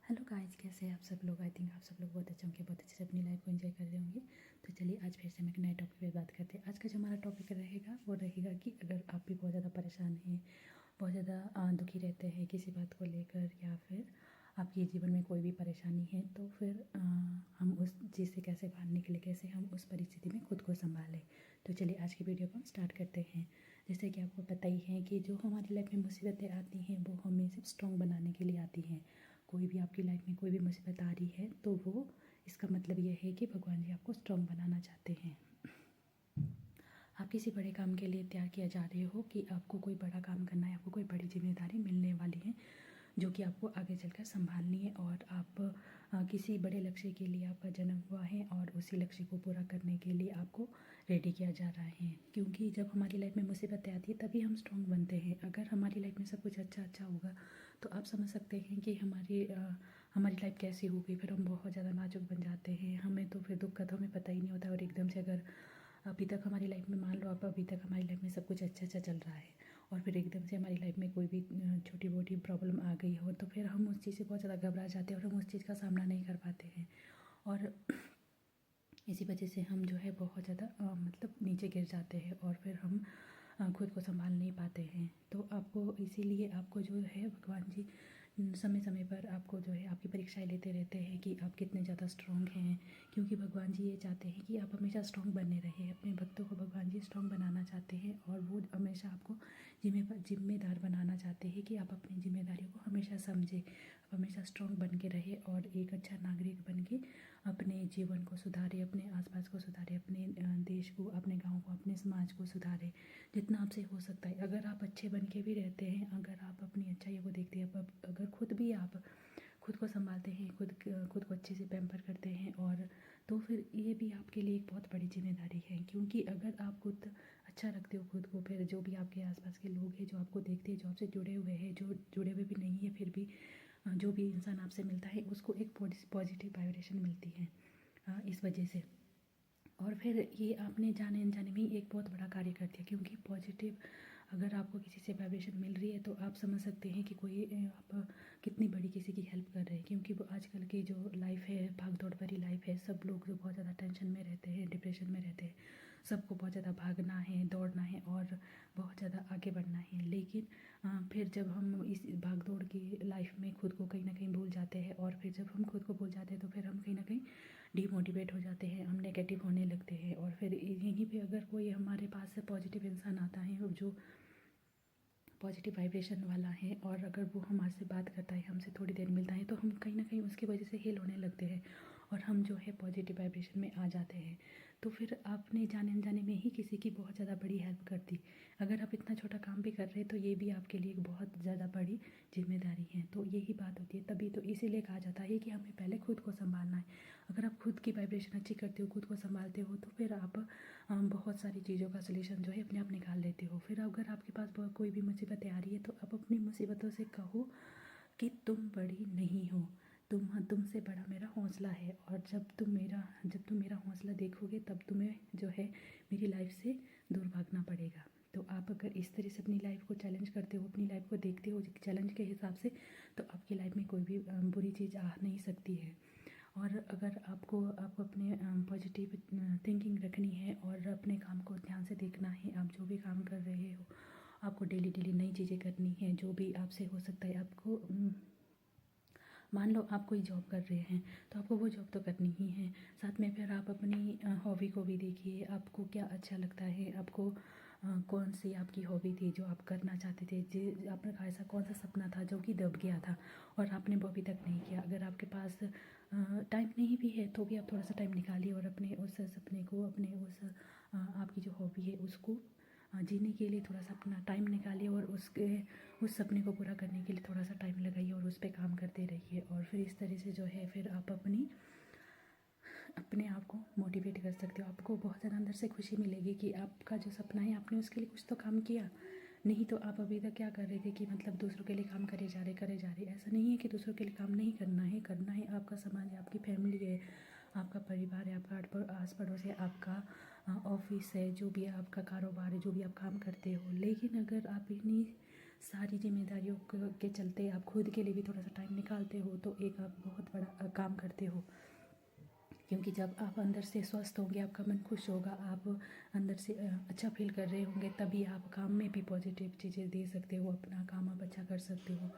Hello guys, कैसे हैं आप सब लोग। आई थिंक आप सब लोग बहुत अच्छे होंगे, बहुत अच्छे से अपनी लाइफ को एंजॉय कर रहे होंगे। तो चलिए आज फिर से हम एक नए टॉपिक पे बात करते हैं। आज का जो हमारा टॉपिक रहेगा वो रहेगा कि अगर आप भी बहुत ज़्यादा परेशान हैं, बहुत ज़्यादा दुखी रहते हैं किसी बात को लेकर, या फिर आपके जीवन में कोई भी परेशानी है, तो फिर हम उस चीज़ से कैसे बाहर निकले, कैसे हम उस परिस्थिति में खुद को संभालें। तो चलिए आज की वीडियो को हम स्टार्ट करते हैं। जैसे कि आपको पता ही है कि जो हमारी लाइफ में मुसीबतें आती हैं वो हमें सिर्फ स्ट्रॉन्ग बनाने के लिए आती हैं। कोई भी आपकी लाइफ में कोई भी मुसीबत आ रही है तो वो इसका मतलब ये है कि भगवान जी आपको स्ट्रॉन्ग बनाना चाहते हैं। आप किसी बड़े काम के लिए तैयार किया जा रहे हो कि आपको कोई बड़ा काम करना है, आपको कोई बड़ी जिम्मेदारी मिलने वाली है जो कि आपको आगे चलकर संभालनी है, और आप किसी बड़े लक्ष्य के लिए आपका जन्म हुआ है और उसी लक्ष्य को पूरा करने के लिए आपको रेडी किया जा रहा है। क्योंकि जब हमारी लाइफ में मुसीबतें आती है तभी हम स्ट्रॉन्ग बनते हैं। अगर हमारी लाइफ में सब कुछ अच्छा अच्छा होगा तो आप समझ सकते हैं कि हमारी लाइफ कैसी होगी। फिर हम बहुत ज़्यादा नाजुक बन जाते हैं, हमें तो फिर दुख का तो हमें पता ही नहीं होता। और एकदम से अगर अभी तक हमारी लाइफ में, मान लो आप अभी तक हमारी लाइफ में सब कुछ अच्छा अच्छा चल रहा है और फिर एकदम से हमारी लाइफ में कोई भी छोटी मोटी प्रॉब्लम आ गई हो, तो फिर हम उस चीज़ से बहुत ज़्यादा घबरा जाते हैं और हम उस चीज़ का सामना नहीं कर पाते हैं। और इसी वजह से हम जो है बहुत ज़्यादा मतलब नीचे गिर जाते हैं और फिर हम खुद को संभाल नहीं पाते हैं। तो आपको इसीलिए आपको जो है भगवान जी समय समय पर आपको जो है आपकी परीक्षाएं लेते रहते हैं कि आप कितने ज़्यादा स्ट्रॉन्ग हैं। क्योंकि भगवान जी ये चाहते हैं कि आप हमेशा स्ट्रॉन्ग बने रहें। अपने भक्तों को भगवान जी स्ट्रॉन्ग बनाना चाहते हैं और वो हमेशा आपको जिम्मेदार बनाना चाहते हैं कि आप अपनी जिम्मेदारियों को हमेशा समझें, आप हमेशा स्ट्रॉन्ग बन के रहे और एक अच्छा नागरिक बन के अपने जीवन को सुधारे, अपने आसपास को सुधारे, अपने देश को, अपने गांव को, अपने समाज को सुधारे जितना आपसे हो सकता है। अगर आप अच्छे बन के भी रहते हैं, अगर आप अपनी अच्छाइयों को देखते हैं, अगर खुद भी आप खुद को संभालते हैं, खुद को अच्छे से पैम्पर करते हैं, और तो फिर ये भी आपके लिए एक बहुत बड़ी जिम्मेदारी है। क्योंकि अगर आप खुद अच्छा रखते हो खुद को, फिर जो भी आपके आसपास के लोग हैं जो आपको देखते हैं, जो आपसे जुड़े हुए हैं, जो जुड़े हुए भी नहीं है फिर भी जो भी इंसान आपसे मिलता है उसको एक पॉजिटिव वाइब्रेशन मिलती है इस वजह से। और फिर ये आपने जाने अनजाने में एक बहुत बड़ा कार्य कर दिया। क्योंकि पॉजिटिव अगर आपको किसी से वाइब्रेशन मिल रही है तो आप समझ सकते हैं कि कोई आप कितनी बड़ी किसी की हेल्प कर रहे हैं। क्योंकि वो आजकल की जो लाइफ है, भाग दौड़ भरी लाइफ है, सब लोग जो बहुत ज़्यादा टेंशन में रहते हैं, डिप्रेशन में रहते हैं, सबको बहुत ज़्यादा भागना है, दौड़ना है और बहुत ज़्यादा आगे बढ़ना है। लेकिन फिर जब हम इस भाग दौड़ की लाइफ में खुद को कहीं ना कहीं भूल जाते हैं, और फिर जब हम खुद को भूल जाते हैं तो फिर हम कहीं ना कहीं डिमोटिवेट हो जाते हैं, हम नेगेटिव होने लगते हैं। और फिर यहीं पे अगर कोई हमारे पास से पॉजिटिव इंसान आता है और जो पॉजिटिव वाइब्रेशन वाला है, और अगर वो हमारे से बात करता है, हमसे थोड़ी देर मिलता है, तो हम कहीं ना कहीं उसकी वजह से हील होने लगते हैं और हम जो है पॉजिटिव वाइब्रेशन में आ जाते हैं। तो फिर आपने जाने अनजाने में ही किसी की बहुत ज़्यादा बड़ी हेल्प कर दी। अगर आप इतना छोटा काम भी कर रहे हैं तो ये भी आपके लिए एक बहुत ज़्यादा बड़ी जिम्मेदारी है। तो यही बात होती है, तभी तो इसीलिए कहा जाता है कि हमें पहले खुद को संभालना है। अगर आप खुद की वाइब्रेशन अच्छी करते हो, खुद को संभालते हो, तो फिर आप बहुत सारी चीज़ों का सलूशन जो है अपने आप निकाल लेते हो। फिर अगर आपके पास कोई भी मुसीबतें आ रही है तो आप अपनी मुसीबतों से कहो कि तुम बड़ी नहीं हो, तुमसे बड़ा मेरा हौसला है। और जब तुम मेरा हौसला देखोगे तब तुम्हें जो है मेरी लाइफ से दूर भागना पड़ेगा। तो आप अगर इस तरह से अपनी लाइफ को चैलेंज करते हो, अपनी लाइफ को देखते हो चैलेंज के हिसाब से, तो आपकी लाइफ में कोई भी बुरी चीज़ आ नहीं सकती है। और अगर आपको अपने पॉजिटिव थिंकिंग रखनी है और अपने काम को ध्यान से देखना है, आप जो भी काम कर रहे हो आपको डेली डेली नई चीज़ें करनी है, जो भी आपसे हो सकता है आपको। मान लो आप कोई जॉब कर रहे हैं तो आपको वो जॉब तो करनी ही है। साथ में फिर आप अपनी हॉबी को भी देखिए, आपको क्या अच्छा लगता है, आपको कौन सी आपकी हॉबी थी जो आप करना चाहते थे, जो आपका ऐसा कौन सा सपना था जो कि दब गया था और आपने वो अभी तक नहीं किया। अगर आपके पास टाइम नहीं भी है तो भी आप थोड़ा सा टाइम निकालिए और अपने उस सपने को, अपने उस आपकी जो हॉबी है उसको जीने के लिए थोड़ा सा अपना टाइम निकालिए, और उस सपने को पूरा करने के लिए थोड़ा सा टाइम लगाइए और उस पर काम करते रहिए। और फिर इस तरह से जो है फिर आप अपने आप को मोटिवेट कर सकते हो। आपको बहुत ज़्यादा अंदर से खुशी मिलेगी कि आपका जो सपना है आपने उसके लिए कुछ तो काम किया। नहीं तो आप अभी तक क्या कर रहे थे कि मतलब दूसरों के लिए काम करे जा रहे। ऐसा नहीं है कि दूसरों के लिए काम नहीं करना है, करना है। आपका समाज है, आपकी फैमिली है, आपका परिवार है, आपका आस पड़ोस है, आपका ऑफिस है, जो भी आपका कारोबार है, जो भी आप काम करते हो। लेकिन अगर आप इन्हीं सारी जिम्मेदारियों के चलते आप खुद के लिए भी थोड़ा सा टाइम निकालते हो, तो एक आप बहुत बड़ा काम करते हो। क्योंकि जब आप अंदर से स्वस्थ होंगे, आपका मन खुश होगा, आप अंदर से अच्छा फील कर रहे होंगे, तभी आप काम में भी पॉजिटिव चीज़ें दे सकते हो, अपना काम आप अच्छा कर सकते हो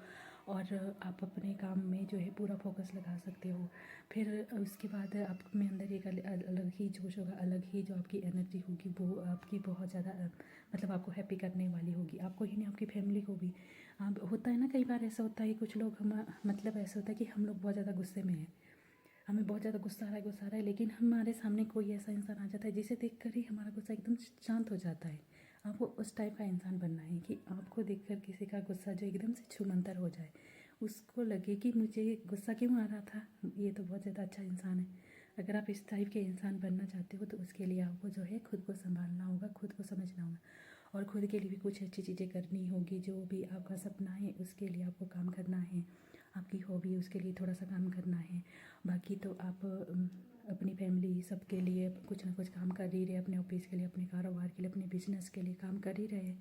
और आप अपने काम में जो है पूरा फोकस लगा सकते हो। फिर उसके बाद आप में अंदर एक अलग ही जोश होगा, अलग ही जो आपकी एनर्जी होगी वो आपकी बहुत ज़्यादा मतलब आपको हैप्पी करने वाली होगी, आपको ही नहीं आपकी फैमिली को भी। आप होता है ना, कई बार ऐसा होता है कुछ लोग हम मतलब ऐसा होता है कि हम लोग बहुत ज़्यादा गुस्से में हैं, हमें बहुत ज़्यादा गुस्सा आ रहा है, लेकिन हमारे सामने कोई ऐसा इंसान आ जाता है जिसे देखकर ही हमारा गुस्सा एकदम शांत हो जाता है। आपको उस टाइप का इंसान बनना है कि आपको देखकर किसी का गुस्सा जो एकदम से छूमंतर हो जाए, उसको लगे कि मुझे गुस्सा क्यों आ रहा था, ये तो बहुत ज़्यादा अच्छा इंसान है। अगर आप इस टाइप के इंसान बनना चाहते हो तो उसके लिए आपको जो है खुद को संभालना होगा, खुद को समझना होगा और खुद के लिए भी कुछ अच्छी चीज़ें करनी होगी। जो भी आपका सपना है उसके लिए आपको काम करना है, आपकी हॉबी है उसके लिए थोड़ा सा काम करना है। बाकी तो आप अपनी फैमिली सबके लिए कुछ ना कुछ काम कर ही रहे, अपने ऑफिस के लिए, अपने कारोबार के लिए, अपने बिजनेस के लिए काम कर ही रहे,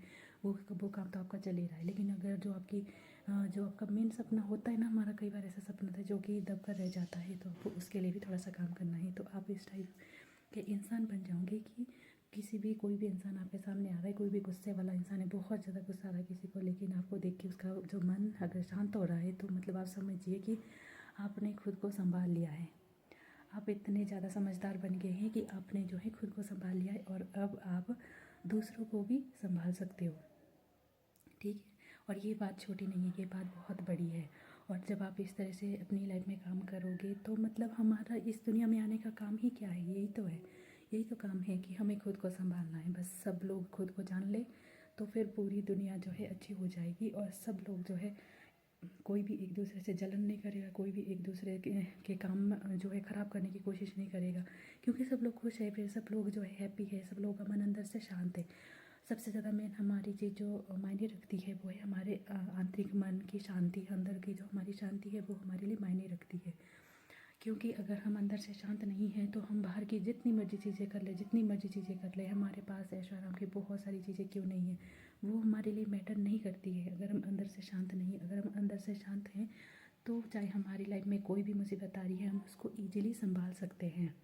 वो काम तो आपका चल ही रहा है। लेकिन अगर जो आपका मेन सपना होता है ना, हमारा कई बार ऐसा सपना था जो कि दब कर रह जाता है, तो आपको उसके लिए भी थोड़ा सा काम करना है। तो आप इस टाइप के इंसान बन जाओगे कि किसी भी कोई भी इंसान आपके सामने आ रहा है, कोई भी गुस्से वाला इंसान है, बहुत ज़्यादा गुस्सा आ रहा है किसी को, लेकिन आपको देख के उसका जो मन अगर शांत हो रहा है तो मतलब आप समझिए कि आपने खुद को संभाल लिया है। आप इतने ज़्यादा समझदार बन गए हैं कि आपने जो है खुद को संभाल लिया है और अब आप दूसरों को भी संभाल सकते हो, ठीक है। और ये बात छोटी नहीं है, ये बात बहुत बड़ी है। और जब आप इस तरह से अपनी लाइफ में काम करोगे तो मतलब हमारा इस दुनिया में आने का काम ही क्या है, यही तो है, यही तो काम है कि हमें खुद को संभालना है। बस सब लोग खुद को जान ले तो फिर पूरी दुनिया जो है अच्छी हो जाएगी और सब लोग जो है, कोई भी एक दूसरे से जलन नहीं करेगा, कोई भी एक दूसरे के काम जो है ख़राब करने की कोशिश नहीं करेगा, क्योंकि सब लोग खुश है, फिर सब लोग जो है हैप्पी है, सब लोगों का मन अंदर से शांत है। सबसे ज़्यादा मेन हमारी चीज़ जो मायने रखती है वो है हमारे आंतरिक मन की शांति, अंदर की जो हमारी शांति है वो हमारे लिए मायने रखती है। क्योंकि अगर हम अंदर से शांत नहीं हैं तो हम बाहर की जितनी मर्जी चीज़ें कर ले, जितनी मर्जी चीज़ें कर ले, हमारे पास ऐशो आराम की बहुत सारी चीज़ें क्यों नहीं है, वो हमारे लिए मैटर नहीं करती है अगर हम अंदर से शांत नहीं। अगर हम अंदर से शांत हैं तो चाहे हमारी लाइफ में कोई भी मुसीबत आ रही है, हम उसको ईजिली संभाल सकते हैं।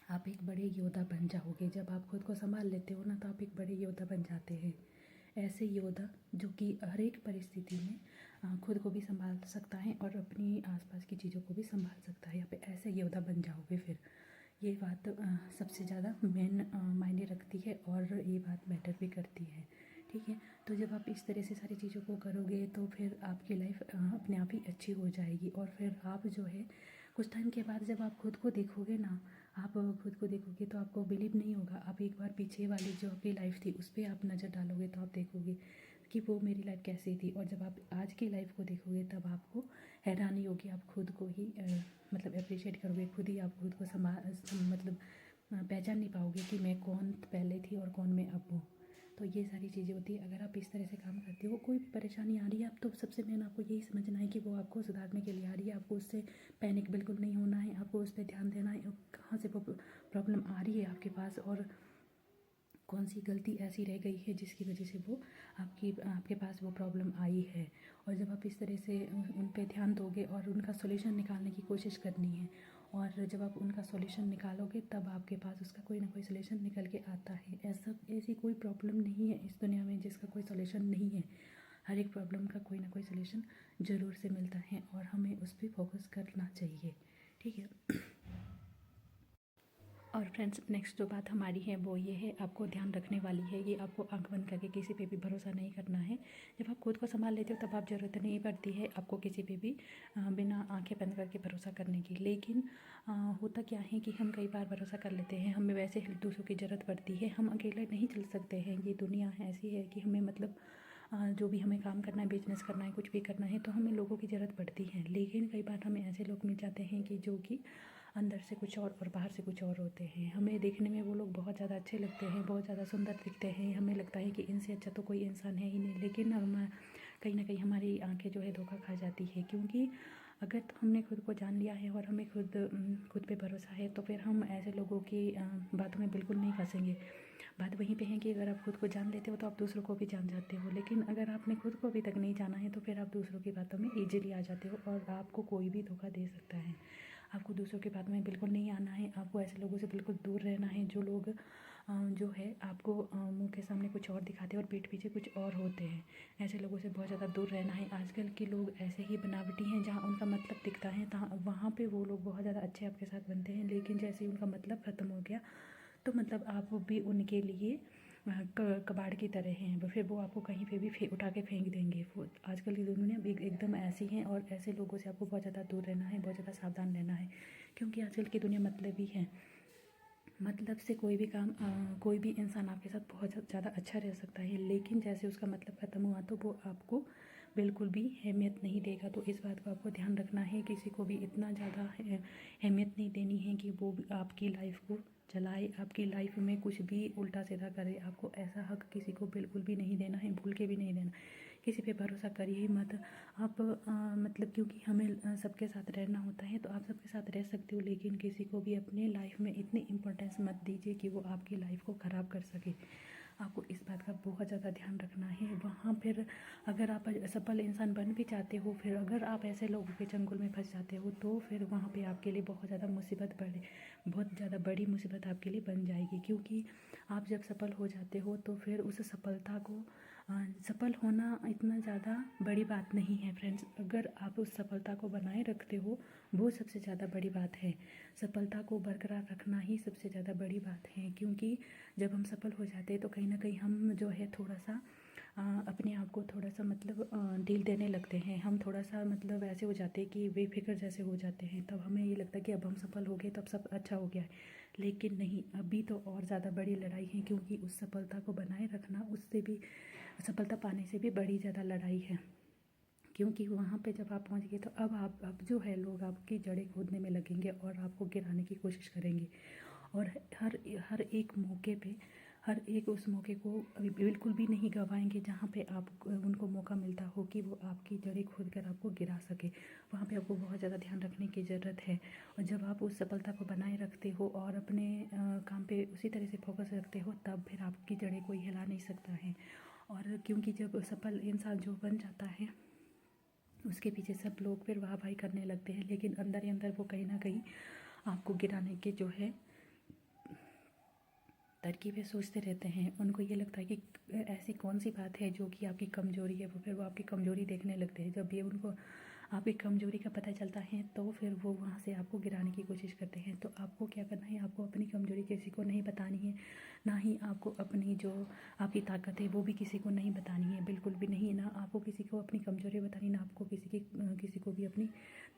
आप एक बड़े योद्धा बन जाओगे जब आप खुद को संभाल लेते हो ना, तो आप एक बड़े योद्धा बन जाते हैं। ऐसे योद्धा जो कि हर एक परिस्थिति में खुद को भी संभाल सकता है और अपनी आसपास की चीज़ों को भी संभाल सकता है। आप ऐसे योद्धा बन जाओगे, फिर ये बात सबसे ज़्यादा मेन मायने रखती है और ये बात मैटर भी करती है, ठीक है। तो जब आप इस तरह से सारी चीज़ों को करोगे तो फिर आपकी लाइफ अपने आप ही अच्छी हो जाएगी। और फिर आप जो है कुछ टाइम के बाद जब आप खुद को देखोगे ना, आप खुद को देखोगे तो आपको बिलीव नहीं होगा। आप एक बार पीछे वाली जो आपकी लाइफ थी उस पर आप नज़र डालोगे तो आप देखोगे कि वो मेरी लाइफ कैसी थी, और जब आप आज की लाइफ को देखोगे तब आपको हैरानी होगी। आप खुद को ही मतलब अप्रिशिएट करोगे, खुद ही आप खुद को मतलब पहचान नहीं पाओगे कि मैं कौन पहले थी और कौन मैं अब हूँ। तो ये सारी चीज़ें होती है। अगर आप इस तरह से काम करते हो, कोई भी परेशानी आ रही है, आप तो सबसे मेन आपको यही समझना है कि वो आपको सुधारने के लिए आ रही है। आपको उससे पैनिक बिल्कुल नहीं होना है, आपको उस पर ध्यान देना है कहाँ से प्रॉब्लम आ रही है आपके पास, और कौन सी गलती ऐसी रह गई है जिसकी वजह से वो आपके पास वो प्रॉब्लम आई है। और जब आप इस तरह से उन पे ध्यान दोगे और उनका सॉल्यूशन निकालने की कोशिश करनी है, और जब आप उनका सॉल्यूशन निकालोगे तब आपके पास उसका कोई ना कोई सॉल्यूशन निकल के आता है। ऐसी कोई प्रॉब्लम नहीं है इस दुनिया में जिसका कोई सॉल्यूशन नहीं है। हर एक प्रॉब्लम का कोई ना कोई सॉल्यूशन ज़रूर से मिलता है और हमें उस पर फोकस करना चाहिए, ठीक है। और फ्रेंड्स, नेक्स्ट जो बात हमारी है वो ये है, आपको ध्यान रखने वाली है, ये आपको आंख बंद करके किसी पे भी भरोसा नहीं करना है। जब आप खुद को संभाल लेते हो तब आप ज़रूरत नहीं पड़ती है आपको किसी पे भी बिना आंखें बंद करके भरोसा करने की। लेकिन होता क्या है कि हम कई बार भरोसा कर लेते हैं, हमें वैसे ही दूसरों की ज़रूरत पड़ती है, हम अकेले नहीं चल सकते हैं। ये दुनिया ऐसी है कि हमें मतलब जो भी हमें काम करना है, बिजनेस करना है, कुछ भी करना है, तो हमें लोगों की ज़रूरत पड़ती है। लेकिन कई बार हमें ऐसे लोग मिल जाते हैं कि जो कि अंदर से कुछ और बाहर से कुछ और होते हैं। हमें देखने में वो लोग बहुत ज़्यादा अच्छे लगते हैं, बहुत ज़्यादा सुंदर दिखते हैं, हमें लगता है कि इनसे अच्छा तो कोई इंसान है ही नहीं। लेकिन हम कहीं ना कहीं हमारी आंखें जो है धोखा खा जाती है, क्योंकि अगर तो हमने खुद को जान लिया है और हमें खुद पे भरोसा है तो फिर हम ऐसे लोगों की बातों में बिल्कुल नहीं फंसेंगे। बात वहीं पे है कि अगर आप खुद को जान लेते हो तो आप दूसरों को भी जान जाते हो, लेकिन अगर आपने खुद को अभी तक नहीं जाना है तो फिर आप दूसरों की बातों में ईज़िली आ जाते हो और आपको कोई भी धोखा दे सकता है। आपको दूसरों की बातों में बिल्कुल नहीं आना है, आपको ऐसे लोगों से बिल्कुल दूर रहना है जो लोग जो है आपको मुँह के सामने कुछ और दिखाते हैं और पीठ पीछे कुछ और होते हैं। ऐसे लोगों से बहुत ज़्यादा दूर रहना है। आजकल के लोग ऐसे ही बनावटी हैं, जहाँ उनका मतलब दिखता है वहाँ पे वो लोग बहुत ज़्यादा अच्छे आपके साथ बनते हैं, लेकिन जैसे ही उनका मतलब ख़त्म हो गया तो मतलब आप भी उनके लिए कबाड़ की तरह हैं। फिर वो आपको कहीं पे भी उठा के फेंक देंगे। वो आजकल की दुनिया एकदम ऐसी हैं और ऐसे लोगों से आपको बहुत ज़्यादा दूर रहना है, बहुत ज़्यादा सावधान रहना है, क्योंकि आजकल की दुनिया मतलबी है। मतलब से कोई भी काम कोई भी इंसान आपके साथ बहुत ज़्यादा अच्छा रह सकता है, लेकिन जैसे उसका मतलब ख़त्म हुआ तो वो आपको बिल्कुल भी अहमियत नहीं देगा। तो इस बात को आपको ध्यान रखना है, किसी को भी इतना ज़्यादा अहमियत नहीं देनी है कि वो आपकी लाइफ को चलाए, आपकी लाइफ में कुछ भी उल्टा सीधा करे। आपको ऐसा हक किसी को बिल्कुल भी नहीं देना है, भूल के भी नहीं देना। किसी पे भरोसा करिए ही मत आप। मतलब क्योंकि हमें सबके साथ रहना होता है, तो आप सबके साथ रह सकते हो, लेकिन किसी को भी अपने लाइफ में इतनी इम्पोर्टेंस मत दीजिए कि वो आपकी लाइफ को ख़राब कर सके। आपको इस बात का बहुत ज़्यादा ध्यान रखना है। वहाँ फिर अगर आप सफल इंसान बन भी जाते हो, फिर अगर आप ऐसे लोगों के चंगुल में फंस जाते हो तो फिर वहाँ पे आपके लिए बहुत ज़्यादा बहुत ज़्यादा बड़ी मुसीबत आपके लिए बन जाएगी। क्योंकि आप जब सफल हो जाते हो तो फिर उस सफलता को सफल होना इतना ज़्यादा बड़ी बात नहीं है फ्रेंड्स। अगर आप उस सफलता को बनाए रखते हो वो सबसे ज़्यादा बड़ी बात है। सफलता को बरकरार रखना ही सबसे ज़्यादा बड़ी बात है, क्योंकि जब हम सफल हो जाते हैं तो कहीं ना कहीं हम जो है थोड़ा सा अपने आप को थोड़ा सा मतलब ढील देने लगते हैं। हम थोड़ा सा मतलब ऐसे हो जाते हैं कि बेफिक्र जैसे हो जाते हैं। तब हमें ये लगता है कि अब हम सफल हो गए, तब सब अच्छा हो गया है, लेकिन नहीं, अभी तो और ज़्यादा बड़ी लड़ाई है। क्योंकि उस सफलता को बनाए रखना उससे भी, सफलता पाने से भी बड़ी ज़्यादा लड़ाई है। क्योंकि वहाँ पे जब आप पहुँच गए तो अब जो है लोग आपकी जड़ें खोदने में लगेंगे और आपको गिराने की कोशिश करेंगे। और हर एक मौके पे, हर एक उस मौके को बिल्कुल भी नहीं गंवाएंगे जहाँ पे आप उनको मौका मिलता हो कि वो आपकी जड़ें खोद कर आपको गिरा सके। वहाँ पे आपको बहुत ज़्यादा ध्यान रखने की ज़रूरत है। और जब आप उस सफलता को बनाए रखते हो और अपने काम पे उसी तरह से फोकस रखते हो, तब फिर आपकी जड़ें कोई हिला नहीं सकता है। और क्योंकि जब सफल इंसान जो बन जाता है उसके पीछे सब लोग फिर वाहवाही करने लगते हैं, लेकिन अंदर ही अंदर वो कहीं ना कहीं आपको गिराने के जो है तरकीबें सोचते रहते हैं। उनको ये लगता है कि ऐसी कौन सी बात है जो कि आपकी कमज़ोरी है, फिर वो आपकी कमज़ोरी देखने लगते हैं। जब ये उनको आपकी कमज़ोरी का पता चलता है तो फिर वो वहाँ से आपको गिराने की कोशिश करते हैं। तो आपको क्या करना है, आपको अपनी कमज़ोरी किसी को नहीं बतानी है, ना ही आपको अपनी जो आपकी ताकत है वो भी किसी को नहीं बतानी है, बिल्कुल भी नहीं। ना आपको किसी को अपनी कमज़ोरी बतानी, ना आपको किसी को भी अपनी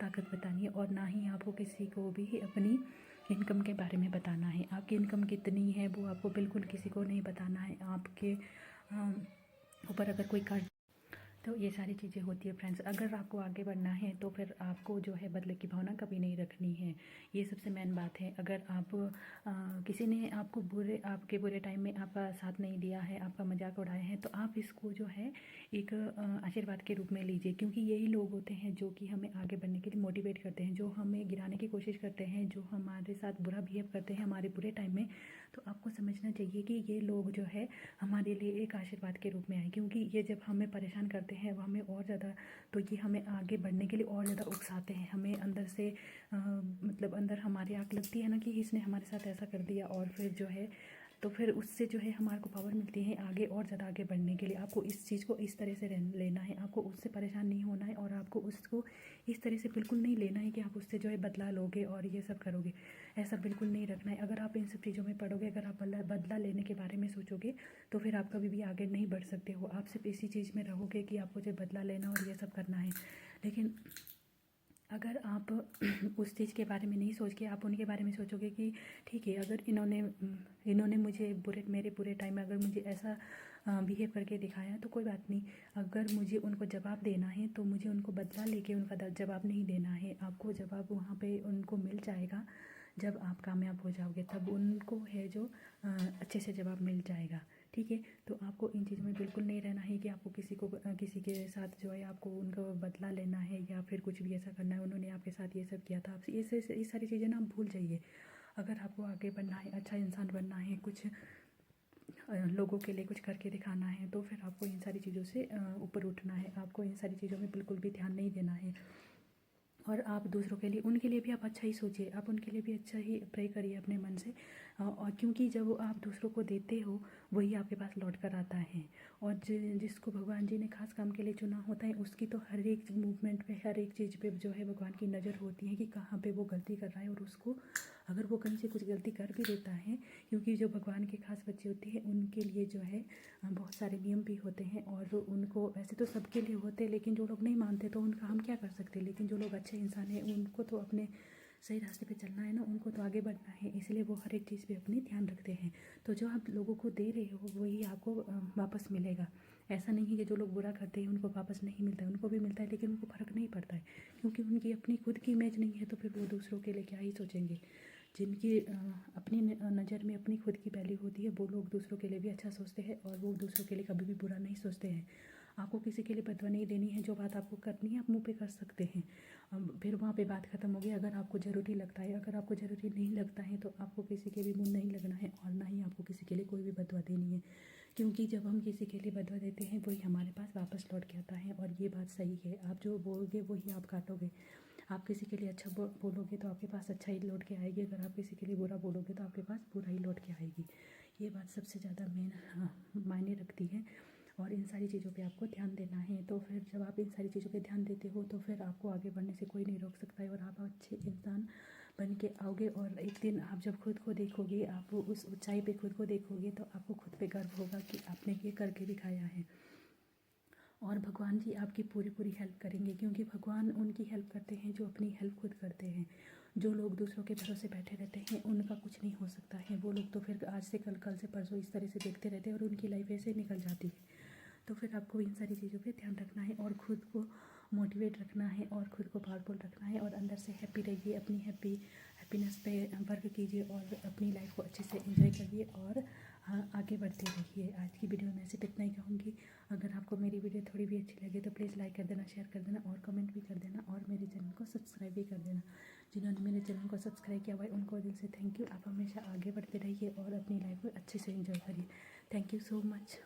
ताकत बतानी है, और ना ही आपको किसी को भी अपनी इनकम के बारे में बताना है। आपकी इनकम कितनी है वो आपको बिल्कुल किसी को नहीं बताना है। आपके ऊपर अगर कोई कार्ड, तो ये सारी चीज़ें होती है फ्रेंड्स। अगर आपको आगे बढ़ना है तो फिर आपको जो है बदले की भावना कभी नहीं रखनी है, ये सबसे मेन बात है। अगर आप किसी ने आपके बुरे टाइम में आपका साथ नहीं दिया है, आपका मजाक उड़ाया है, तो आप इसको जो है एक आशीर्वाद के रूप में लीजिए। क्योंकि यही लोग होते हैं जो कि हमें आगे बढ़ने के लिए मोटिवेट करते हैं, जो हमें गिराने की कोशिश करते हैं, जो हमारे साथ बुरा बिहेव करते हैं हमारे बुरे टाइम में। तो आपको समझना चाहिए कि ये लोग जो है हमारे लिए एक आशीर्वाद के रूप में आए, क्योंकि ये जब हमें परेशान करते हैं वो हमें और ज़्यादा, तो ये हमें आगे बढ़ने के लिए और ज़्यादा उकसाते हैं। हमें अंदर से मतलब अंदर हमारी आग लगती है ना कि इसने हमारे साथ ऐसा कर दिया, और फिर जो है तो फिर उससे जो है हमारे को पावर मिलती है आगे और ज़्यादा आगे बढ़ने के लिए। आपको इस चीज़ को इस तरह से लेना है, आपको उससे परेशान नहीं होना है, और आपको उसको इस तरह से बिल्कुल नहीं लेना है कि आप उससे जो है बदला लोगे और ये सब करोगे। ऐसा बिल्कुल नहीं रखना है। अगर आप इन सब चीज़ों में पड़ोगे, अगर आप बदला लेने के बारे में सोचोगे, तो फिर आप कभी भी आगे नहीं बढ़ सकते हो। आप सिर्फ इसी चीज़ में रहोगे कि आपको जो बदला लेना और ये सब करना है। लेकिन अगर आप उस चीज़ के बारे में नहीं सोच के आप उनके बारे में सोचोगे कि ठीक है, अगर इन्होंने मुझे मेरे बुरे टाइम में अगर मुझे ऐसा बिहेव करके दिखाया तो कोई बात नहीं। अगर मुझे उनको जवाब देना है तो मुझे उनको बदला लेके उनका जवाब नहीं देना है। आपको जवाब वहाँ पे उनको मिल जाएगा जब आप कामयाब हो जाओगे, तब उनको है जो अच्छे से जवाब मिल जाएगा। ठीक है, तो आपको इन चीज़ों में बिल्कुल नहीं रहना है कि आपको किसी के साथ जो है आपको उनका बदला लेना है या फिर कुछ भी ऐसा करना है। उन्होंने आपके साथ ये सब किया था, आपसे ये सारी चीज़ें ना आप भूल जाइए। अगर आपको आगे बढ़ना है, अच्छा इंसान बनना है, कुछ लोगों के लिए कुछ करके दिखाना है, तो फिर आपको इन सारी चीज़ों से ऊपर उठना है। आपको इन सारी चीज़ों में बिल्कुल भी ध्यान नहीं देना है। और आप दूसरों के लिए, उनके लिए भी आप अच्छा ही सोचिए, आप उनके लिए भी अच्छा ही प्रे करिए अपने मन से। और क्योंकि जब आप दूसरों को देते हो वही आपके पास लौट कर आता है। और जिसको भगवान जी ने खास काम के लिए चुना होता है उसकी तो हर एक मूवमेंट पे, हर एक चीज़ पे जो है भगवान की नज़र होती है कि कहाँ पे वो गलती कर रहा है। और उसको अगर वो कहीं से कुछ गलती कर भी देता है, क्योंकि जो भगवान के खास बच्चे होते हैं उनके लिए जो है बहुत सारे नियम भी होते हैं। और उनको वैसे तो सबके लिए होते हैं, लेकिन जो लोग नहीं मानते तो उनका हम क्या कर सकते हैं। लेकिन जो लोग अच्छे इंसान हैं उनको तो अपने सही रास्ते पे चलना है ना, उनको तो आगे बढ़ना है, इसलिए वो हर एक चीज़ पे अपनी ध्यान रखते हैं। तो जो आप लोगों को दे रहे हो वही आपको वापस मिलेगा। ऐसा नहीं है कि जो लोग बुरा करते हैं उनको वापस नहीं मिलता है, उनको भी मिलता है, लेकिन उनको फ़र्क नहीं पड़ता है, क्योंकि उनकी अपनी खुद की इमेज नहीं है, तो फिर वो दूसरों के लिए क्या ही सोचेंगे। जिनकी अपनी नज़र में अपनी खुद की वैल्यू होती है वो लोग दूसरों के लिए भी अच्छा सोचते हैं, और वो दूसरों के लिए कभी भी बुरा नहीं सोचते हैं। आपको किसी के लिए बदवा नहीं देनी है, जो बात आपको करनी है आप मुंह पे कर सकते हैं। फिर वहाँ पे बात ख़त्म हो गई। अगर आपको ज़रूरी लगता है, अगर आपको ज़रूरी नहीं लगता है तो आपको किसी के भी मुँह नहीं लगना है, और ना ही आपको किसी के लिए कोई भी बदवा देनी है। क्योंकि जब हम किसी के लिए बदवा देते हैं वही हमारे पास वापस लौट के आता है। और ये बात सही है, आप जो बोलोगे वही आप काटोगे। आप किसी के लिए अच्छा बोलोगे तो आपके पास अच्छा ही लौट के आएगी, अगर आप किसी के लिए बुरा बोलोगे तो आपके पास बुरा ही लौट के आएगी। ये बात सबसे ज़्यादा मेन मायने रखती है। और इन सारी चीज़ों पे आपको ध्यान देना है। तो फिर जब आप इन सारी चीज़ों पे ध्यान देते हो तो फिर आपको आगे बढ़ने से कोई नहीं रोक सकता है, और आप अच्छे इंसान बन के आओगे। और एक दिन आप जब खुद को देखोगे, आप उस ऊंचाई पे खुद को देखोगे तो आपको खुद पे गर्व होगा कि आपने ये करके दिखाया है। और भगवान जी आपकी पूरी पूरी हेल्प करेंगे, क्योंकि भगवान उनकी हेल्प करते हैं जो अपनी हेल्प खुद करते हैं। जो लोग दूसरों के भरोसे बैठे रहते हैं उनका कुछ नहीं हो सकता है। वो लोग तो फिर आज से कल, कल से परसों इस तरह से देखते रहते हैं और उनकी लाइफ ऐसे निकल जाती है। तो फिर आपको इन सारी चीज़ों पे ध्यान रखना है, और खुद को मोटिवेट रखना है, और खुद को पावरफुल रखना है, और अंदर से हैप्पी रहिए। अपनी हैप्पीनेस पे वर्क कीजिए, और अपनी लाइफ को अच्छे से एंजॉय करिए, और आगे बढ़ते रहिए। आज की वीडियो में सिर्फ इतना ही कहूँगी। अगर आपको मेरी वीडियो थोड़ी भी अच्छी लगे तो प्लीज़ लाइक कर देना, शेयर कर देना, और कमेंट भी कर देना, और मेरे चैनल को सब्सक्राइब भी कर देना। जिन्होंने मेरे चैनल को सब्सक्राइब किया हुआ है उनको दिल से थैंक यू। आप हमेशा आगे बढ़ते रहिए और अपनी लाइफ को अच्छे से एंजॉय करिए। Thank you so much.